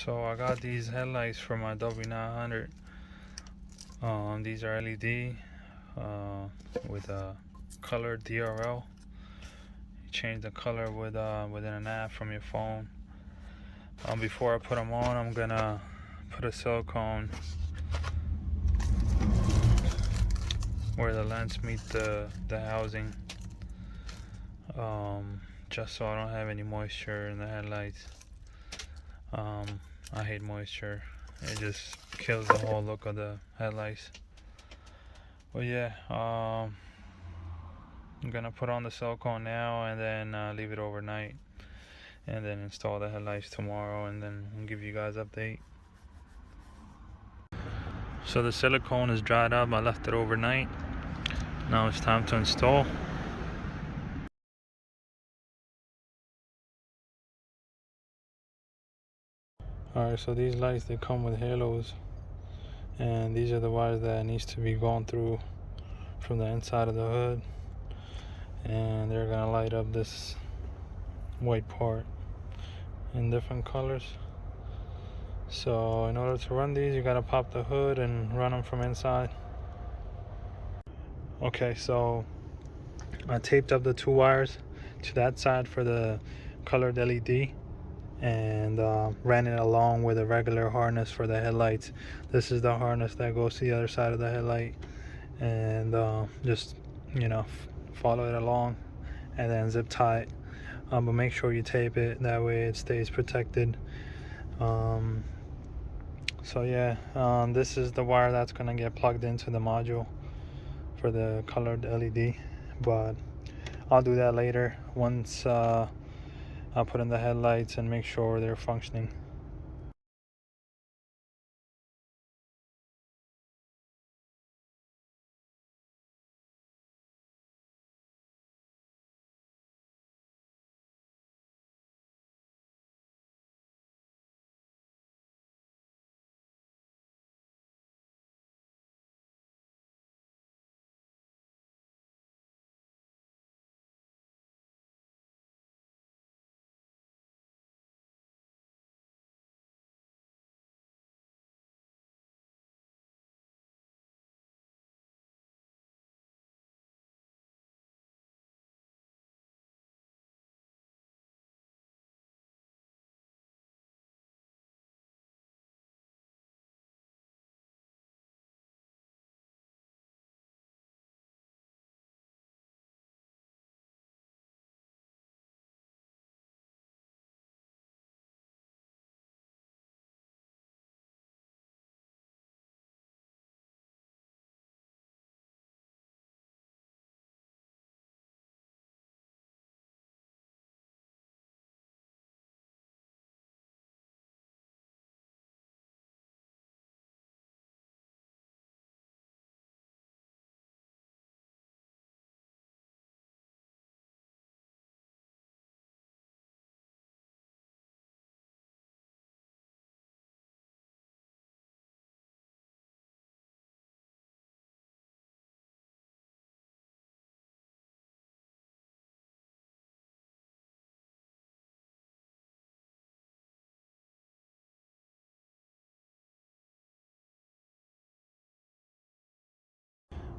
So I got these headlights for my w900. These are LED with a color DRL. You change the color within an app from your phone. Before I put them on, I'm gonna put a silicone where the lens meet the housing, just so I don't have any moisture in the headlights. I hate moisture. It just kills the whole look of the headlights. But yeah, I'm gonna put on the silicone now and then leave it overnight, and then install the headlights tomorrow, and then I'll give you guys an update. So the silicone is dried up. I left it overnight. Now it's time to install. Alright, so these lights, they come with halos, and these are the wires that needs to be going through from the inside of the hood, and they're gonna light up this white part in different colors. So in order to run these, you gotta pop the hood and run them from inside. Okay, so I taped up the two wires to that side for the colored LED, and ran it along with a regular harness for the headlights. This is the harness that goes to the other side of the headlight, and just follow it along and then zip tie it, but make sure you tape it, that way it stays protected. So yeah, this is the wire that's gonna get plugged into the module for the colored LED, but I'll do that later once I'll put in the headlights and make sure they're functioning.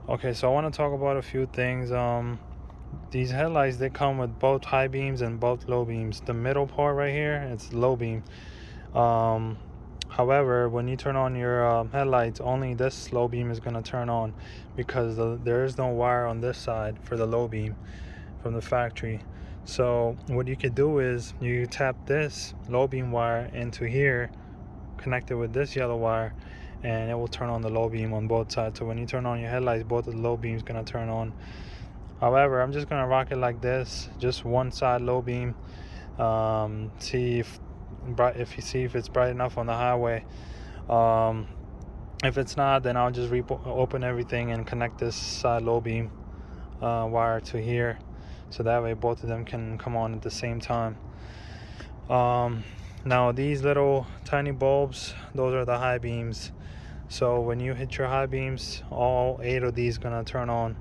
Okay, so I want to talk about a few things. These headlights, they come with both high beams and both low beams. The middle part right here, it's low beam. However, when you turn on your headlights, only this low beam is going to turn on, because there is no wire on this side for the low beam from the factory. So what you could do is you tap this low beam wire into here, connect it with this yellow wire, and it will turn on the low beam on both sides. So when you turn on your headlights, both of the low beams gonna turn on. However, I'm just gonna rock it like this, just one side low beam. See if it's bright enough on the highway. If it's not, then I'll just open everything and connect this side low beam wire to here, so that way both of them can come on at the same time. Now these little tiny bulbs, those are the high beams. So when you hit your high beams, all 8 of these gonna turn on.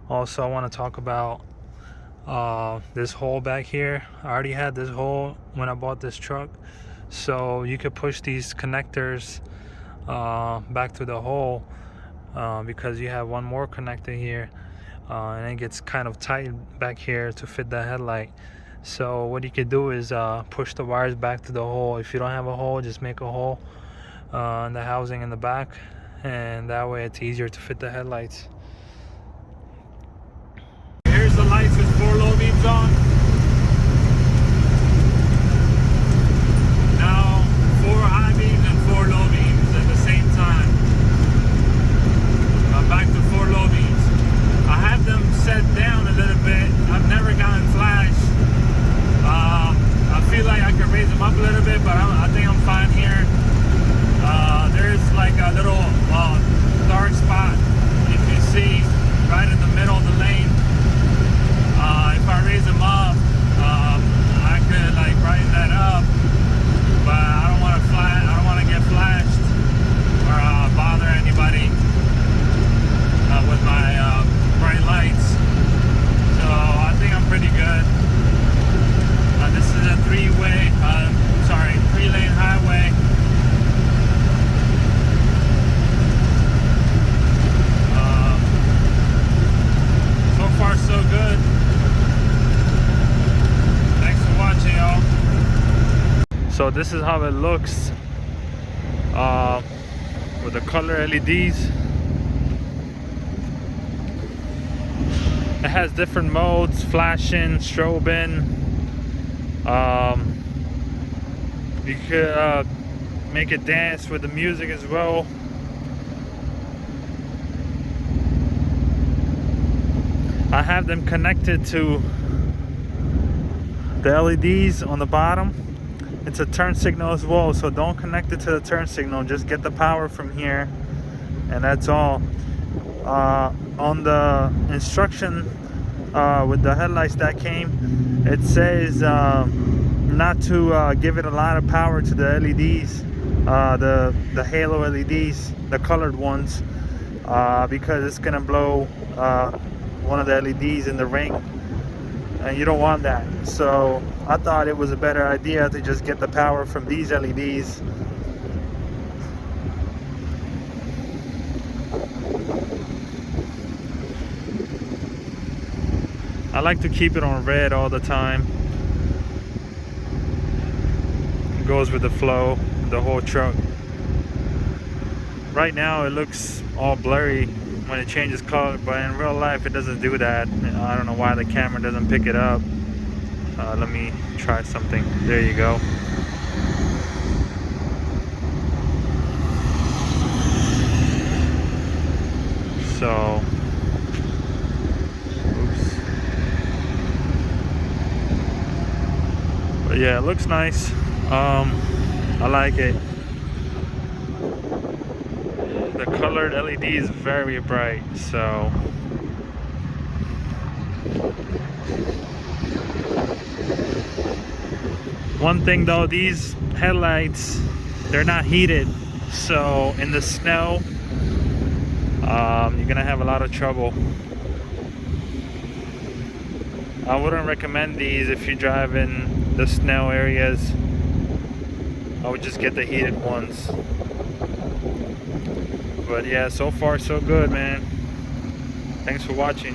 Also I want to talk about this hole back here. I already had this hole when I bought this truck, so you could push these connectors back to the hole, because you have one more connector here, and it gets kind of tight back here to fit the headlight. So what you could do is push the wires back to the hole. If you don't have a hole, just make a hole in the housing in the back, and that way it's easier to fit the headlights. Here's the lights with 4 low beams on. Now 4 high beams and 4 low beams at the same time. Back to 4 low beams. I have them set down a little bit. I've never gotten flash. I feel like I could raise them up a little bit, but I think I'm fine here. There's like a little dark spot, if you see, right in the middle of the lane. If I raise them up, I could like brighten that up, but I don't want to get flashed or bother anybody with my bright lights. So I think I'm pretty good. This is a 3-lane highway. So far so good. Thanks for watching, y'all. So this is how it looks with the color LEDs. It has different modes: flashing, strobing. You could make it dance with the music as well. I have them connected to the LEDs on the bottom. It's a turn signal as well, so don't connect it to the turn signal. Just get the power from here, and that's all. On the instruction with the headlights that came, it says not to give it a lot of power to the LEDs, the halo LEDs, the colored ones, because it's gonna blow one of the LEDs in the ring, and you don't want that. So I thought it was a better idea to just get the power from these LEDs. I like to keep it on red all the time. It goes with the flow, the whole truck. Right now it looks all blurry when it changes color, but in real life it doesn't do that. I don't know why the camera doesn't pick it up. Let me try something. There you go. So, oops. But yeah, it looks nice. I like it. The colored LED is very bright, so one thing though, these headlights, they're not heated, so in the snow you're gonna have a lot of trouble. I wouldn't recommend these if you drive in the snow areas. I would just get the heated ones. But yeah, so far so good, man. Thanks for watching.